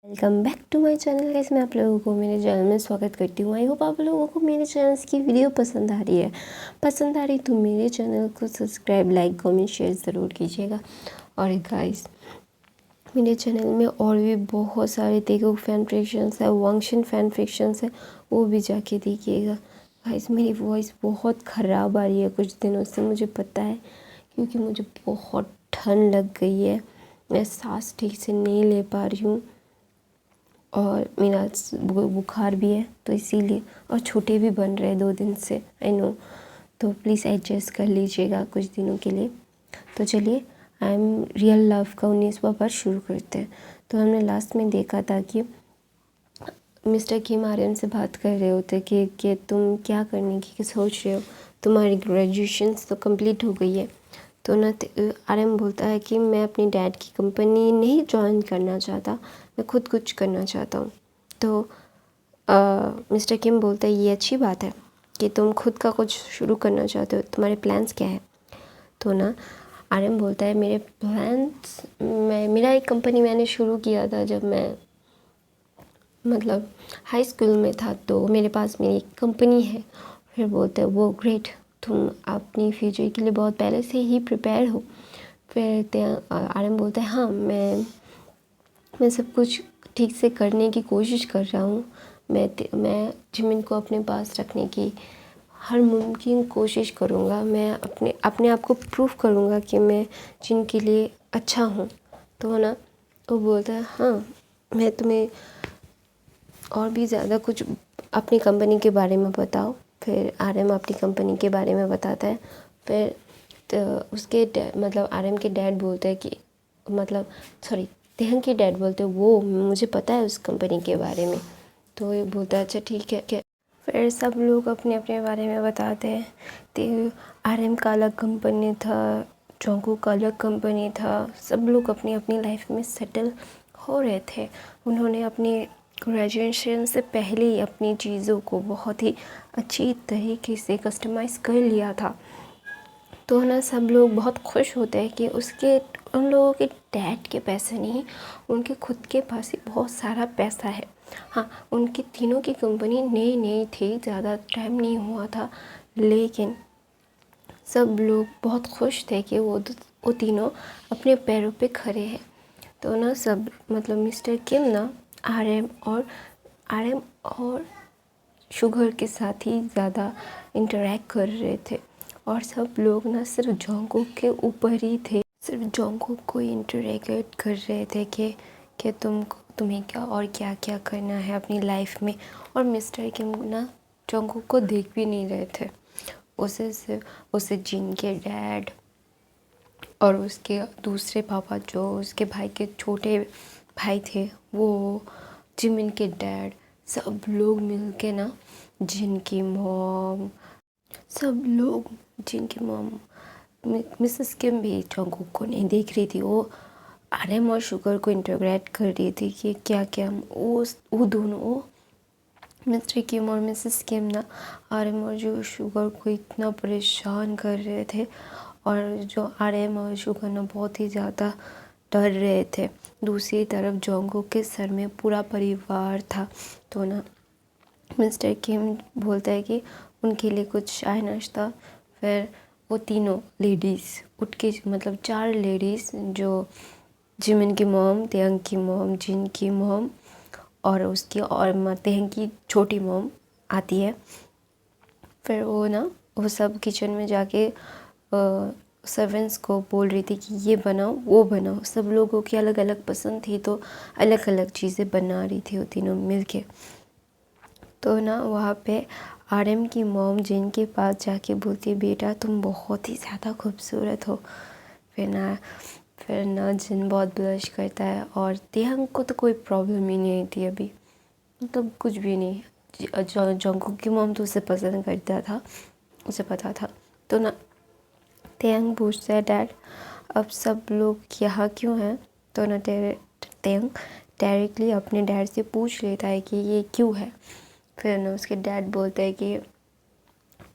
Welcome back to my channel guys. मैं आप लोगों को मेरे चैनल में स्वागत करती हूँ। आई होप आप लोगों को मेरे चैनल की वीडियो पसंद आ रही है। पसंद आ रही तो मेरे चैनल को सब्सक्राइब, लाइक, कमेंट, शेयर ज़रूर कीजिएगा। और गाइस मेरे चैनल में और भी बहुत सारे तेगो फैन फिक्शंस है, वंगशिन फैन फिक्शंस है, वो भी जाके देखिएगा। गाइस मेरी वॉइस बहुत ख़राब आ रही है कुछ दिनों से, मुझे पता है, क्योंकि मुझे बहुत ठंड लग गई है। मैं सांस ठीक से नहीं ले पा रही हूँ और मेरा बुखार भी है, तो इसीलिए, और छोटे भी बन रहे हैं 2 दिन से, आई नो। तो प्लीज़ एडजस्ट कर लीजिएगा कुछ दिनों के लिए। तो चलिए आई एम रियल लव का 19वां पार्ट शुरू करते हैं। तो हमने लास्ट में देखा था कि मिस्टर किम आर्यन से बात कर रहे होते कि तुम क्या करने की सोच रहे हो, तुम्हारी ग्रेजुएशन तो कंप्लीट हो गई है। तो ना आर्यन बोलता है कि मैं अपनी डैड की कंपनी नहीं ज्वाइन करना चाहता, मैं खुद कुछ करना चाहता हूँ। तो मिस्टर किम बोलता है ये अच्छी बात है कि तुम खुद का कुछ शुरू करना चाहते हो, तुम्हारे प्लान्स क्या है। तो ना आर्यन बोलता है मेरे प्लान्स, मेरा एक कंपनी मैंने शुरू किया था जब मैं मतलब हाई स्कूल में था, तो मेरे पास मेरी एक कंपनी है। फिर बोलते हैं वो ग्रेट, तुम अपनी फ्यूचर के लिए बहुत पहले से ही प्रिपेयर हो। फिर आर्यन बोलता है हाँ, मैं सब कुछ ठीक से करने की कोशिश कर रहा हूँ। मैं जिमिन को अपने पास रखने की हर मुमकिन कोशिश करूँगा। मैं अपने आप को प्रूव करूँगा कि मैं जिनके लिए अच्छा हूँ। तो ना वो बोलता है हाँ, मैं तुम्हें और भी ज़्यादा कुछ अपनी कंपनी के बारे में बताओ। फिर आर्यन अपनी कंपनी के बारे में बताता है। फिर तो उसके मतलब आर्यन के डैड बोलते हैं कि मतलब सॉरी तेहंग के डैड बोलते हैं वो मुझे पता है उस कंपनी के बारे में। तो ये बोलता है अच्छा ठीक है क्या। फिर सब लोग अपने अपने बारे में बताते हैं। तो आर्यन का अलग कंपनी था, जोंगू का अलग कंपनी था। सब लोग अपनी अपनी लाइफ में सेटल हो रहे थे। उन्होंने अपनी ग्रेजुएशन से पहले ही अपनी चीज़ों को बहुत ही अच्छी तरीके से कस्टमाइज़ कर लिया था। तो ना सब लोग बहुत खुश होते हैं कि उन लोगों के डैड के पैसे नहीं, उनके खुद के पास ही बहुत सारा पैसा है। हाँ, उनकी तीनों की कंपनी नई नई थी, ज़्यादा टाइम नहीं हुआ था, लेकिन सब लोग बहुत खुश थे कि वो तीनों अपने पैरों पे खड़े हैं। तो ना सब मतलब मिस्टर किम ना आरएम और शुगर के साथ ही ज़्यादा इंटरेक्ट कर रहे थे, और सब लोग ना सिर्फ जोंगकुक के ऊपर ही थे, सिर्फ जोंगकुक को इंटरेक्ट कर रहे थे कि तुम्हें क्या और क्या क्या करना है अपनी लाइफ में। और मिस्टर किम ना जोंगकुक को देख भी नहीं रहे थे। उसे जिन के डैड और उसके दूसरे पापा जो उसके भाई के छोटे भाई थे, वो जिमिन के डैड, सब लोग मिलके ना जिनकी मॉम, सब लोग जिनकी मॉम मिसेस किम भी जोंगकुक को नहीं देख रही थी। वो आर्यन और शुगर को इंटरग्रेट कर रही थी कि क्या क्या वो दोनों मिस्टर किम और मिसेस किम ना आर्यन और जो शुगर को इतना परेशान कर रहे थे, और जो आर्यन और शुगर ना बहुत ही ज़्यादा डर रहे थे। दूसरी तरफ जोंगकुक के सर में पूरा परिवार था। तो ना मिस्टर किम बोलता है कि उनके लिए कुछ चाय नाश्ता। फिर वो तीनों लेडीज़ उठ के, मतलब 4 लेडीज़, जो जिमिन की मॉम, तेहंग की मॉम, जिन की मॉम और उसकी और तेहंग की छोटी मॉम आती है। फिर वो सब किचन में जाके सर्वेंट्स को बोल रही थी कि ये बनाओ वो बनाओ। सब लोगों की अलग अलग पसंद थी, तो अलग अलग चीज़ें बना रही थी वो तीनों मिलके। तो ना वहाँ पे आर्यन की मॉम जिन के पास जाके बोलती है बेटा तुम बहुत ही ज़्यादा खूबसूरत हो। फिर ना जिन बहुत ब्लश करता है, और तेहंग को तो कोई प्रॉब्लम ही नहीं थी अभी, मतलब कुछ भी नहीं। जोंगकुक की मॉम तो उसे पसंद करता था, उसे पता था। तो ना तेहंग पूछता है डैड अब सब लोग यहाँ क्यों हैं। तो ना तेहंग डायरेक्टली अपने डैड से पूछ लेता है कि ये क्यों है। फिर ना उसके डैड बोलते हैं कि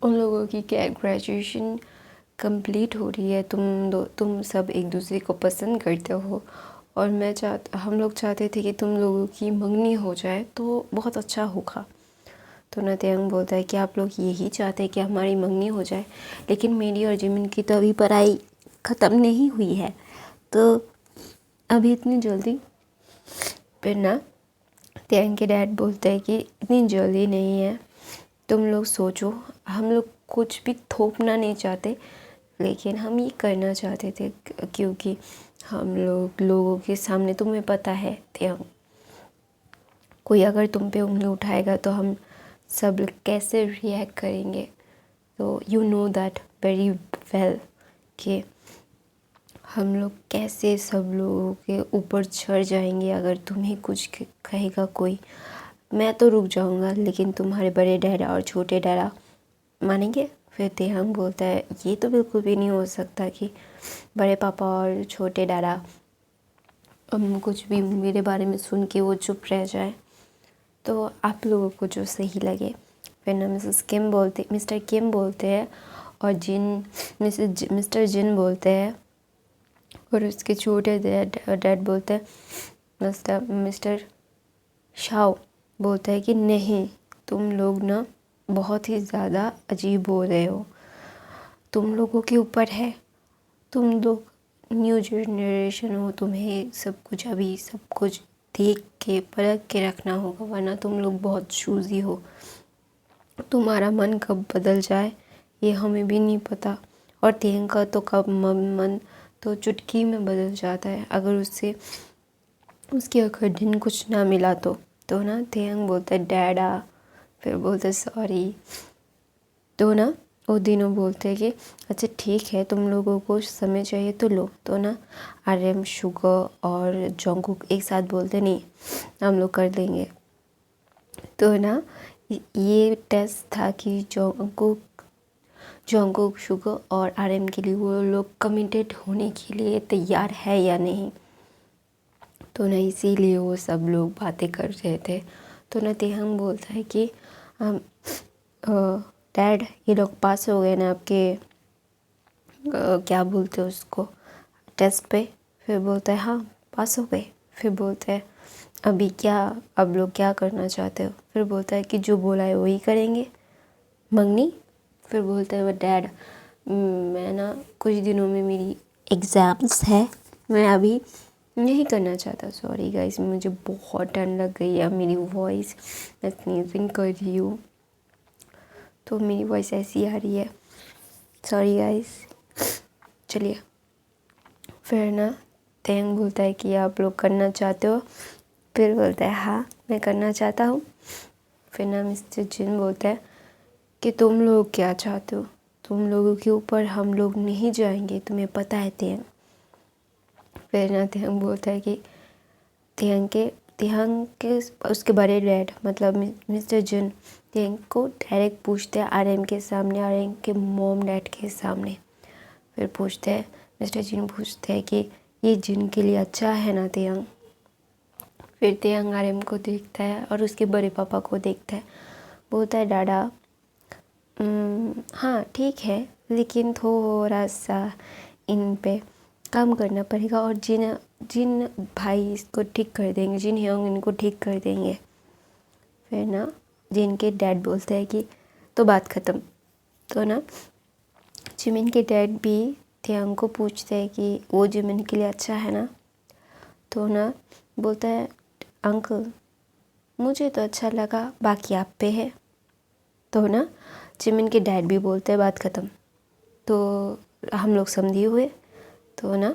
उन लोगों की ग्रेजुएशन कंप्लीट हो रही है, तुम सब एक दूसरे को पसंद करते हो, और हम लोग चाहते थे कि तुम लोगों की मंगनी हो जाए तो बहुत अच्छा होगा। तो ना तेयंग बोलता है कि आप लोग यही चाहते हैं कि हमारी मंगनी हो जाए, लेकिन मेरी और जिमिन की तो अभी पढ़ाई ख़त्म नहीं हुई है, तो अभी इतनी जल्दी। फिर ना तेयंग के डैड बोलते हैं कि इतनी जल्दी नहीं है, तुम लोग सोचो। हम लोग कुछ भी थोपना नहीं चाहते, लेकिन हम ये करना चाहते थे क्योंकि हम लोगों के सामने, तुम्हें पता है तेयंग, कोई अगर तुम पे उंगली उठाएगा तो हम सब कैसे रिएक्ट करेंगे। तो you know that very well कि हम लोग कैसे सब लोगों के ऊपर चढ़ जाएंगे अगर तुम्हें कुछ कहेगा कोई। मैं तो रुक जाऊंगा, लेकिन तुम्हारे बड़े डैडा और छोटे डैडा मानेंगे। फिर तेयंग बोलता है ये तो बिल्कुल भी नहीं हो सकता कि बड़े पापा और छोटे डैडा कुछ भी मेरे बारे में सुन के वो चुप रह जाए, तो आप लोगों को जो सही लगे। फिर ना मिस्टर किम बोलते हैं और मिस्टर जिन बोलते हैं, और उसके छोटे डैड बोलते हैं, मिस्टर शाओ बोलता है कि नहीं, तुम लोग ना बहुत ही ज़्यादा अजीब बोल रहे हो, तुम लोगों के ऊपर है, तुम लोग न्यू जनरेशन हो, तुम्हें सब कुछ देख के परख के रखना होगा, वरना तुम लोग बहुत चूज़ी हो, तुम्हारा मन कब बदल जाए ये हमें भी नहीं पता। और तेयंग का तो कब मन तो चुटकी में बदल जाता है अगर उसके अगर दिन कुछ ना मिला तो ना तेयंग बोलता है डैडा, फिर बोलते है सॉरी। तो ना वो दिनों बोलते हैं कि अच्छा ठीक है, तुम लोगों को समय चाहिए तो लो। तो ना RM, शुगर और जंगकुक एक साथ बोलते नहीं, हम लोग कर लेंगे। तो ना ये टेस्ट था कि जंगकुक, शुगर और RM के लिए वो लोग कमिटेड होने के लिए तैयार है या नहीं। तो ना इसीलिए वो सब लोग बातें कर रहे थे। तो ना तेयंग बोलता है कि डैड ये लोग पास हो गए ना आपके क्या बोलते हैं उसको, टेस्ट पे। फिर बोलता है हाँ पास हो गए। फिर बोलता है अभी क्या, अब लोग क्या करना चाहते हो। फिर बोलता है कि जो बोला है वही करेंगे, मंगनी। फिर बोलता है वो डैड, मैं ना कुछ दिनों में मेरी एग्ज़ाम्स है, मैं अभी नहीं करना चाहता। सॉरी गाइस, मुझे बहुत ठंड लग गई है, मेरी वॉइस, मैं स्नीजिंग कर रही हूँ तो मेरी वॉइस ऐसी आ रही है, सॉरी गाइस। चलिए, फिर ना तेयंग बोलता है कि आप लोग करना चाहते हो। फिर बोलता है हाँ मैं करना चाहता हूँ। फिर ना मिस्टर जिन बोलता है कि तुम लोग क्या चाहते हो, तुम लोगों के ऊपर हम लोग नहीं जाएंगे, तुम्हें पता है तेयंग। फिर ना तेयंग बोलता है कि तेयंग के उसके बड़े डैड मतलब मिस्टर जिन तेयंग को डायरेक्ट पूछते हैं RM के सामने, RM के मॉम डैड के सामने। फिर पूछते हैं, मिस्टर जिन पूछते हैं कि ये जिन के लिए अच्छा है ना तेयंग। फिर तेयंग RM को देखता है और उसके बड़े पापा को देखता है, बोलता है डाडा हाँ ठीक है, लेकिन थोड़ा सा इन पे काम करना पड़ेगा और जिन भाई इसको ठीक कर देंगे, जिन ह्योंग इनको ठीक कर देंगे। फिर ना जिन के डैड बोलते हैं कि तो बात ख़त्म। तो ना जिमिन के डैड भी तेयंग को पूछते हैं कि वो जिमिन के लिए अच्छा है ना। तो ना बोलता है अंकल मुझे तो अच्छा लगा, बाकी आप पे है। तो ना जिमिन के डैड भी बोलते हैं बात ख़त्म, तो हम लोग समझे हुए। तो ना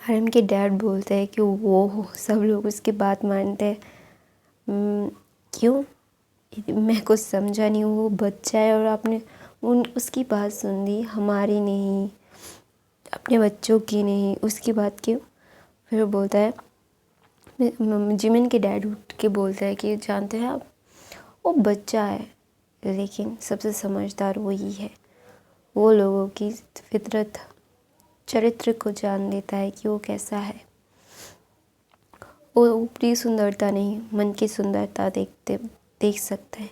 RM के डैड बोलते हैं कि वो सब लोग उसकी बात मानते हैं। क्यों, मैं कुछ समझा नहीं, वो बच्चा है और आपने उसकी बात सुन ली, हमारी नहीं, अपने बच्चों की नहीं, उसकी बात क्यों। फिर बोलता है, जिमिन के डैड उठ के बोलता है कि जानते हैं आप, वो बच्चा है लेकिन सबसे समझदार वही है, वो लोगों की फितरत, चरित्र को जान लेता है कि वो कैसा है। वो ऊपरी सुंदरता नहीं, मन की सुंदरता देख सकते हैं।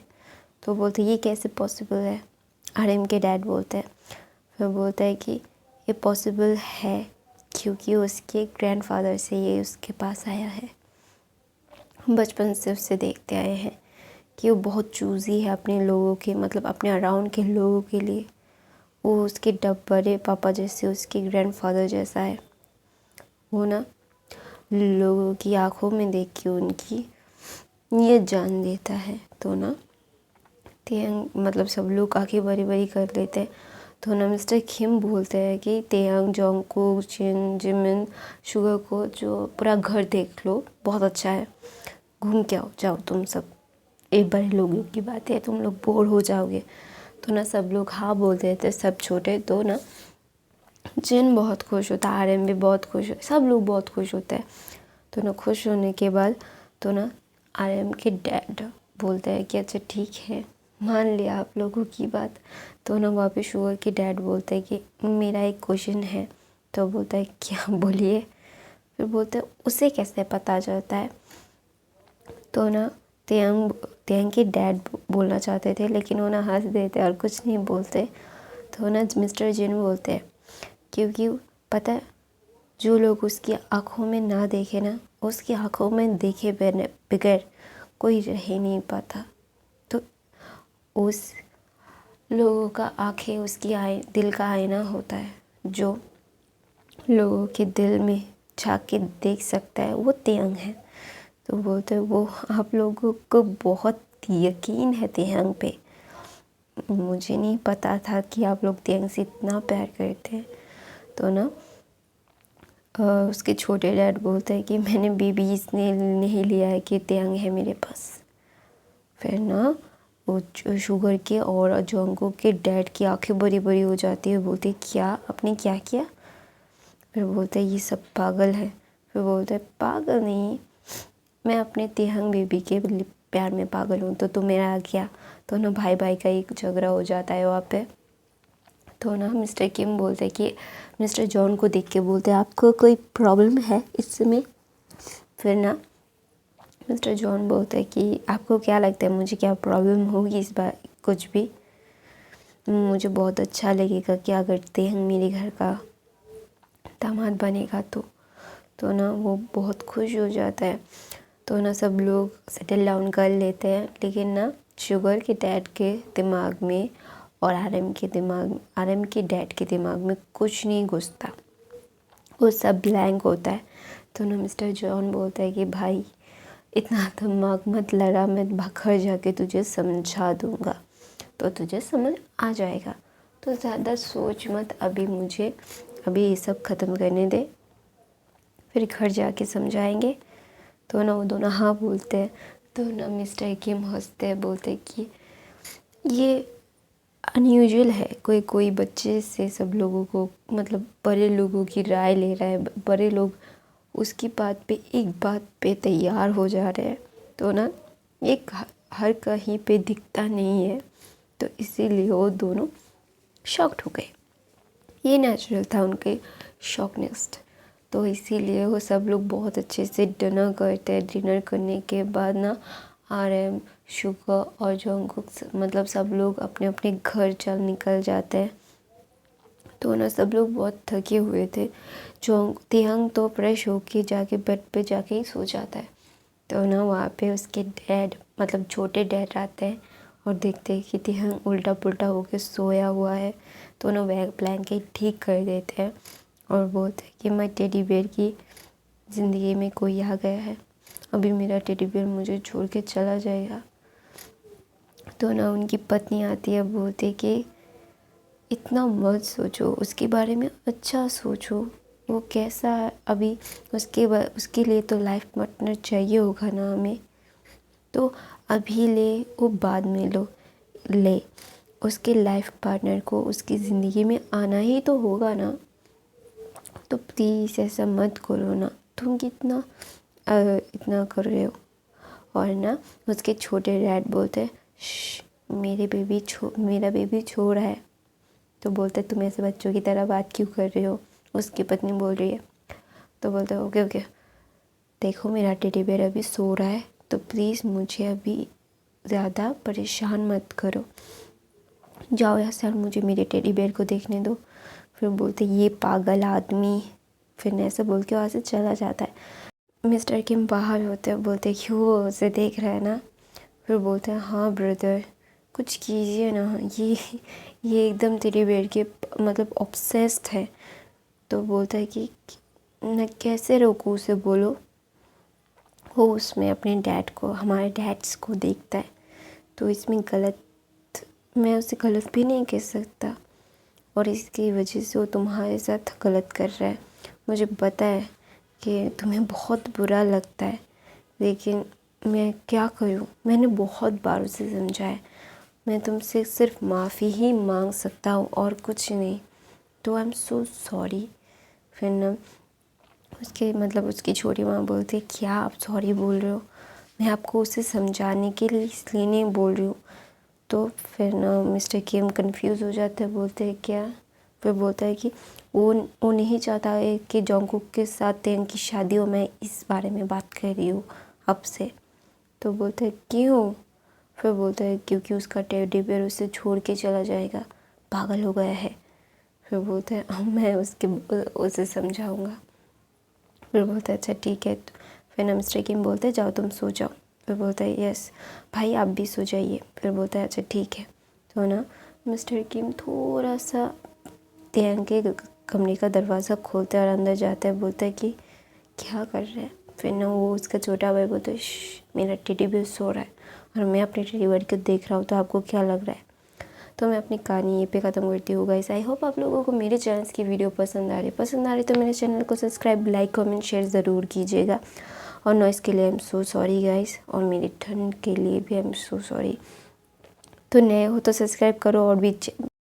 तो बोलते ये कैसे पॉसिबल है। RM के डैड बोलते हैं, फिर बोलता है कि ये पॉसिबल है क्योंकि उसके ग्रैंडफादर से ये उसके पास आया है। बचपन से उससे देखते आए हैं कि वो बहुत चूज़ी है अपने लोगों के, मतलब अपने अराउंड के लोगों के लिए। वो उसके बड़े पापा जैसे, उसके ग्रैंडफादर जैसा है। वो ना लोगों की आंखों में देख के उनकी ये जान देता है। तो ना तेयंग मतलब सब लोग आंखें बड़ी बड़ी कर लेते हैं। तो ना मिस्टर किम बोलते हैं कि तेयंग, जोंगकुक, जिन, जिमिन, शुगर को जो पूरा घर देख लो, बहुत अच्छा है, घूम के आओ, जाओ तुम सब, एक बड़े लोगों की बात है, तुम लोग बोर हो जाओगे। तो ना सब लोग हाँ बोल देते, सब छोटे। तो ना जिन बहुत खुश होता है, आरएम भी बहुत खुश, सब लोग बहुत खुश होते हैं। तो ना खुश होने के बाद तो ना आरएम के डैड बोलते हैं कि अच्छा ठीक है, मान लिया आप लोगों की बात। तो ना वहाँ पे शुगर के डैड बोलते हैं कि मेरा एक क्वेश्चन है। तो बोलता है क्या, बोलिए। फिर बोलते हैं उसे कैसे पता चलता है। तो ना तेयंग के डैड बोलना चाहते थे, लेकिन वो ना हंस देते और कुछ नहीं बोलते। तो ना मिस्टर जिन बोलते हैं क्योंकि पता है, जो लोग उसकी आँखों में ना देखे ना, उसकी आँखों में देखे बगैर कोई रह ही नहीं पाता। तो उस लोगों का आँखें उसकी दिल का आईना होता है, जो लोगों के दिल में झाँक के देख सकता है, वो तेयंग है। तो बोलते वो आप लोगों को बहुत यकीन है तेयंग पे, मुझे नहीं पता था कि आप लोग तेयंग से इतना प्यार करते हैं। तो ना उसके छोटे डैड बोलते हैं कि मैंने बेबी इसने नहीं लिया है कि तेयंग है मेरे पास। फिर ना वो शुगर के और जोंगकुक के डैड की आंखें बड़ी बड़ी हो जाती है। बोलते क्या, आपने क्या किया। फिर बोलते ये सब पागल है। फिर बोलते पागल नहीं, मैं अपने तेयंग बेबी के प्यार में पागल हूँ, तो मेरा क्या। तो ना भाई भाई का एक झगड़ा हो जाता है वहाँ पे। तो ना मिस्टर किम बोलते कि मिस्टर जॉन को देख के बोलते आपको कोई प्रॉब्लम है इस समय। फिर ना मिस्टर जॉन बोलते हैं कि आपको क्या लगता है मुझे क्या प्रॉब्लम होगी इस बार, कुछ भी, मुझे बहुत अच्छा लगेगा कि अगर तेयंग मेरे घर का दामाद बनेगा तो ना वो बहुत खुश हो जाता है। तो ना सब लोग सेटल डाउन कर लेते हैं, लेकिन ना शुगर के डैड के दिमाग में और आरएम के डैड के दिमाग में कुछ नहीं घुसता, वो सब ब्लैंक होता है। तो ना मिस्टर जॉन बोलता है कि भाई इतना दिमाग मत लड़ा, मैं घर जाके तुझे समझा दूँगा तो तुझे समझ आ जाएगा, तो ज़्यादा सोच मत, अभी ये सब ख़त्म करने दे, फिर घर जाके समझाएंगे। तो ना वो दोनों हाँ बोलते हैं। तो ना मिस्टर किम हंसते हैं, बोलते कि ये अनयूजुअल है, कोई बच्चे से सब लोगों को, मतलब बड़े लोगों की राय ले रहा है, बड़े लोग उसकी एक बात पे तैयार हो जा रहे हैं। तो ना एक हर कहीं पे दिखता नहीं है, तो इसीलिए वो दोनों शॉक्ड हो गए। ये नेचुरल था उनके शॉकनेस। तो इसीलिए वो सब लोग बहुत अच्छे से डिनर करते हैं। डिनर करने के बाद ना आरएम, शुगर और जोंगकुक मतलब सब लोग अपने अपने घर निकल जाते हैं। तो ना सब लोग बहुत थके हुए थे। तेयंग तो फ्रेश होके जाके बेड पे जाके ही सो जाता है। तो ना वहाँ पे उसके डैड मतलब छोटे डैड आते हैं और देखते हैं कि तेयंग उल्टा पुल्टा होके सोया हुआ है। तो ना वह ब्लैंकेट ठीक कर देते हैं और बोलते हैं कि मैं टेडी बेयर की ज़िंदगी में कोई आ गया है, अभी मेरा टेडी बेयर मुझे छोड़ के चला जाएगा। तो ना उनकी पत्नी आती है, बोलती कि इतना मत सोचो उसके बारे में, अच्छा सोचो वो कैसा है अभी, उसके लिए तो लाइफ पार्टनर चाहिए होगा ना हमें, तो अभी ले वो बाद में ले, उसके लाइफ पार्टनर को उसकी ज़िंदगी में आना ही तो होगा ना, तो प्लीज़ ऐसा मत करो ना, तुम कितना इतना कर रहे हो। और ना उसके छोटे डैड बोलते मेरा बेबी छो रहा है। तो बोलते तुम ऐसे बच्चों की तरह बात क्यों कर रहे हो, उसकी पत्नी बोल रही है। तो बोलते ओके देखो मेरा टेडी बेयर अभी सो रहा है, तो प्लीज़ मुझे अभी ज़्यादा परेशान मत करो, जाओ यहाँ से और मुझे मेरे टेडी बेयर को देखने दो। फिर बोलते ये पागल आदमी, फिर ऐसे बोल के वहाँ से चला जाता है। मिस्टर किम बाहर होते हैं, बोलते हैं कि वो उसे देख रहा है ना। फिर बोलते हैं हाँ ब्रदर कुछ कीजिए ना, ये एकदम टेडी बेयर के मतलब ऑब्सेस्ड है। तो बोलता है कि मैं कैसे रोकूं उसे, बोलो। वो उसमें अपने डैड को, हमारे डैड्स को देखता है। तो इसमें गलत, मैं उसे गलत भी नहीं कह सकता, और इसकी वजह से वो तुम्हारे साथ गलत कर रहा है। मुझे पता है कि तुम्हें बहुत बुरा लगता है, लेकिन मैं क्या करूं, मैंने बहुत बार उसे समझाया। मैं तुमसे सिर्फ माफ़ी ही मांग सकता हूँ और कुछ नहीं। तो आई एम सो सॉरी। फिर ना उसकी छोटी माँ बोलती है क्या आप सॉरी बोल रहे हो, मैं आपको उसे समझाने के लिए इसलिए नहीं बोल रही हूँ। तो फिर ना मिस्टर किम कंफ्यूज हो जाते हैं, बोलते हैं क्या। फिर बोलता है कि वो नहीं चाहता है कि जॉन्गकुक के साथ तेन की शादी हो, मैं इस बारे में बात कर रही हूँ अब से। तो बोलता है क्यों। फिर बोलता है क्योंकि उसका टेडी बेयर उसे छोड़ के चला जाएगा, पागल हो गया है। फिर बोलता है मैं उसे समझाऊंगा। फिर बोलता है अच्छा ठीक है। फिर ना मिस्टर किम बोलते हैं जाओ तुम सो जाओ। फिर बोलता है यस भाई आप भी सो जाइए। फिर बोलता है अच्छा ठीक है। तो ना मिस्टर किम थोड़ा सा तेन के कमरे का दरवाज़ा खोलता है और अंदर जाता है। बोलता है कि क्या कर रहा है। फिर ना वो उसका छोटा भाई बोलता है मेरा टेडी बेयर सो रहा है और मैं अपने टेडी बेयर को देख रहा हूँ, तो आपको क्या लग रहा है। तो मैं अपनी कहानी ये पे ख़त्म करती हूँ गाइस। आई होप आप लोगों को मेरे चैनल्स की वीडियो पसंद आ रही तो मेरे चैनल को सब्सक्राइब लाइक कमेंट शेयर ज़रूर कीजिएगा। और नॉइज़ के लिए I am so sorry guys, और मेरी ठंड के लिए भी आई एम सो सॉरी। तो नए हो तो सब्सक्राइब करो और भी